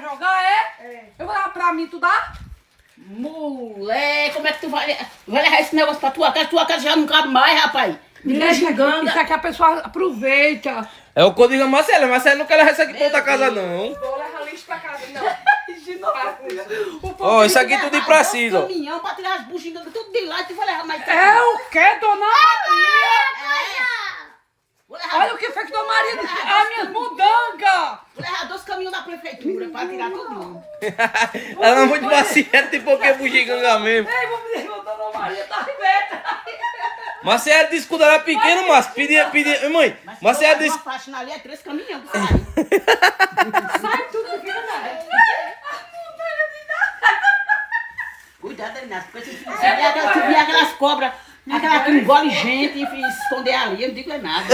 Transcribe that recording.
jogar, é? Eu vou levar pra mim, tu dá? Mulher, como é que tu vai levar esse negócio pra tua casa? Tua casa já não cabe mais, rapaz. Me Isso giganga. aqui a pessoa aproveita. É o que eu digo a Marcela. Marcela não quer levar isso aqui pra outra casa, não. Vou levar lixo pra casa, não. Ó, isso aqui tudo ir pra cima, ó. Caminhão pra tirar as buchinhas tudo de lá e tu vai levar mais. É o quê, dona Maria? Vou levar, Olha o que foi que dona Maria disse. A minha mudanga. vou levar 2 caminhões da prefeitura pra tirar tudo. Ela é muito macia, tem porque bugiganga mesmo. Ei, vou me dizer, dona Maria tá aberta. Marcela disse que quando era pequeno, mas pedia. Mãe, Marcela disse. Uma faxina ali é 3 caminhões que sai. Sai tudo, vira nada. Cuidado aí, Inácio, porque se vier aquelas cobras, aquela que engole gente e se esconder ali, eu não digo é nada.